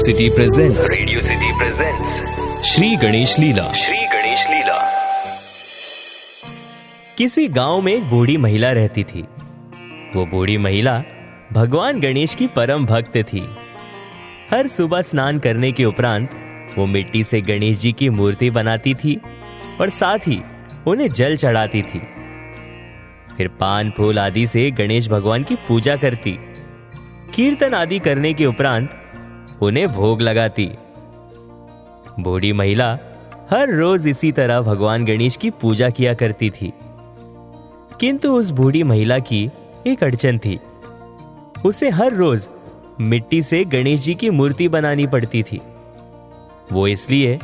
City presents Shri Ganesh लीला। किसी गांव में एक बूढ़ी महिला रहती थी। वो बूढ़ी महिला भगवान गणेश की परम भक्त थी। हर सुबह स्नान करने के उपरांत वो मिट्टी से गणेश जी की मूर्ति बनाती थी और साथ ही उन्हें जल चढ़ाती थी। फिर पान फूल आदि से गणेश भगवान की पूजा करती। कीर्तन आदि करने के उपरांत उन्हें भोग लगाती। बूढ़ी महिला हर रोज इसी तरह भगवान गणेश की पूजा किया करती थी। किंतु उस बूढ़ी महिला की एक अड़चन थी। उसे हर रोज मिट्टी से गणेश जी की मूर्ति बनानी पड़ती थी। वो इसलिए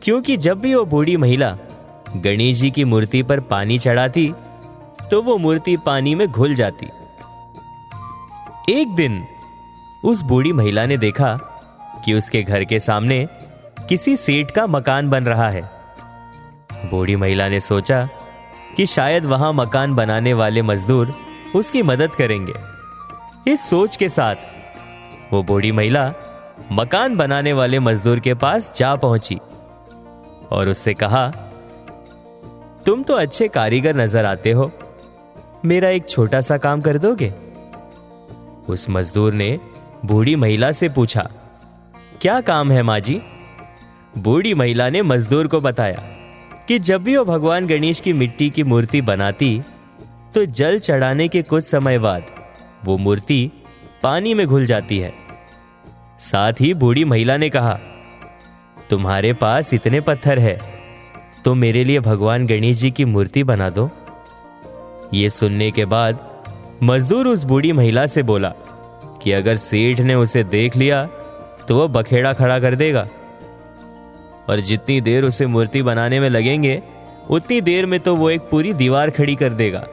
क्योंकि जब भी वो बूढ़ी महिला गणेश जी की मूर्ति पर पानी चढ़ाती तो वो मूर्ति पानी में घुल जाती। एक दिन उस बूढ़ी महिला ने देखा कि उसके घर के सामने किसी सेठ का मकान बन रहा है। बूढ़ी महिला ने सोचा कि शायद वहां मकान बनाने वाले मजदूर उसकी मदद करेंगे। इस सोच के साथ वो बूढ़ी महिला मकान बनाने वाले मजदूर के पास जा पहुंची और उससे कहा, तुम तो अच्छे कारीगर नजर आते हो, मेरा एक छोटा सा काम कर दोगे? उस मजदूर ने बूढ़ी महिला से पूछा, क्या काम है माँ जी? बूढ़ी महिला ने मजदूर को बताया कि जब भी वो भगवान गणेश की मिट्टी की मूर्ति बनाती तो जल चढ़ाने के कुछ समय बाद वो मूर्ति पानी में घुल जाती है। साथ ही बूढ़ी महिला ने कहा, तुम्हारे पास इतने पत्थर है तो मेरे लिए भगवान गणेश जी की मूर्ति बना दो। ये सुनने के बाद मजदूर उस बूढ़ी महिला से बोला कि अगर सेठ ने उसे देख लिया तो वह बखेड़ा खड़ा कर देगा और जितनी देर उसे मूर्ति बनाने में लगेंगे उतनी देर में तो वो एक पूरी दीवार खड़ी कर देगा।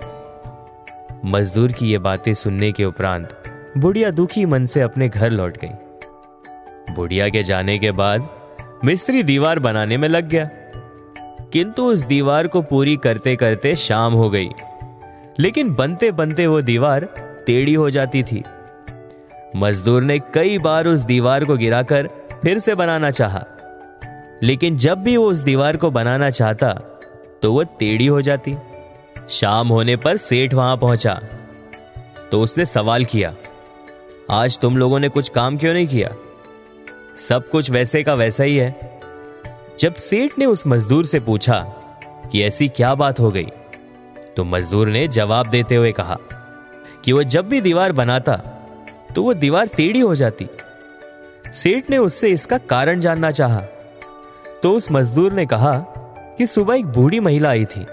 मजदूर की ये बातें सुनने के उपरांत बुढ़िया दुखी मन से अपने घर लौट गई। बुढ़िया के जाने के बाद मिस्त्री दीवार बनाने में लग गया, किंतु उस दीवार को पूरी करते करते शाम हो गई। लेकिन बनते बनते वो दीवार टेढ़ी हो जाती थी। मजदूर ने कई बार उस दीवार को गिराकर फिर से बनाना चाहा, लेकिन जब भी वो उस दीवार को बनाना चाहता तो वो टेढ़ी हो जाती। शाम होने पर सेठ वहां पहुंचा तो उसने सवाल किया, आज तुम लोगों ने कुछ काम क्यों नहीं किया? सब कुछ वैसे का वैसा ही है। जब सेठ ने उस मजदूर से पूछा कि ऐसी क्या बात हो गई, तो मजदूर ने जवाब देते हुए कहा कि वो जब भी दीवार बनाता तो वो दीवार टेढ़ी हो जाती। सेठ ने उससे इसका कारण जानना चाहा तो उस मजदूर ने कहा कि सुबह एक बूढ़ी महिला आई थी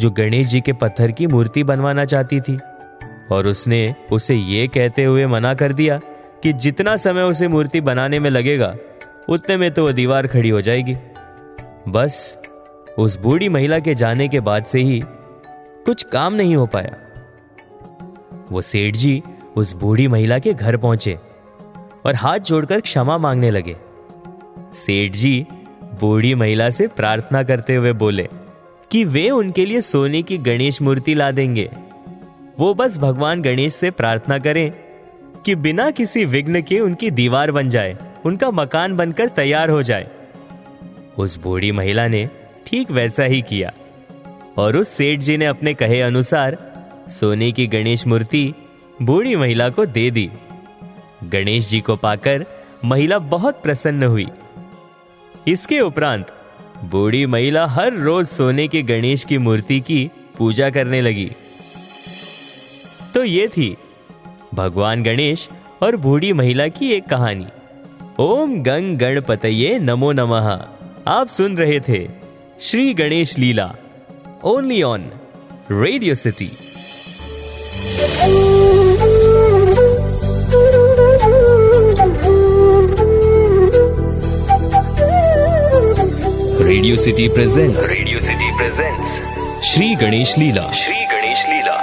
जो गणेश जी के पत्थर की मूर्ति बनवाना चाहती थी और उसने उसे ये कहते हुए मना कर दिया कि जितना समय उसे मूर्ति बनाने में लगेगा उतने में तो वो दीवार खड़ी हो जाएगी। बस उस बूढ़ी महिला के जाने के बाद से ही कुछ काम नहीं हो पाया। वो सेठ जी उस बूढ़ी महिला के घर पहुंचे और हाथ जोड़कर क्षमा मांगने लगे। सेठ जी बूढ़ी महिला से प्रार्थना करते हुए बोले कि वे उनके लिए सोने की गणेश मूर्ति ला देंगे। वो बस भगवान गणेश से प्रार्थना करें कि बिना किसी विघ्न के उनकी दीवार बन जाए, उनका मकान बनकर तैयार हो जाए। उस बूढ़ी महिला ने ठीक वैसा ही किया और उस सेठ जी ने अपने कहे अनुसार सोने की गणेश मूर्ति बूढ़ी महिला को दे दी। गणेश जी को पाकर महिला बहुत प्रसन्न हुई। इसके उपरांत बूढ़ी महिला हर रोज सोने के गणेश की मूर्ति की पूजा करने लगी। तो ये थी भगवान गणेश और बूढ़ी महिला की एक कहानी। ओम गंग गणपतये नमो नमः। आप सुन रहे थे Shri Ganesh Leela, only on Radio City. Radio City presents Radio City presents Shri Ganesh Leela. Shri Ganesh Leela.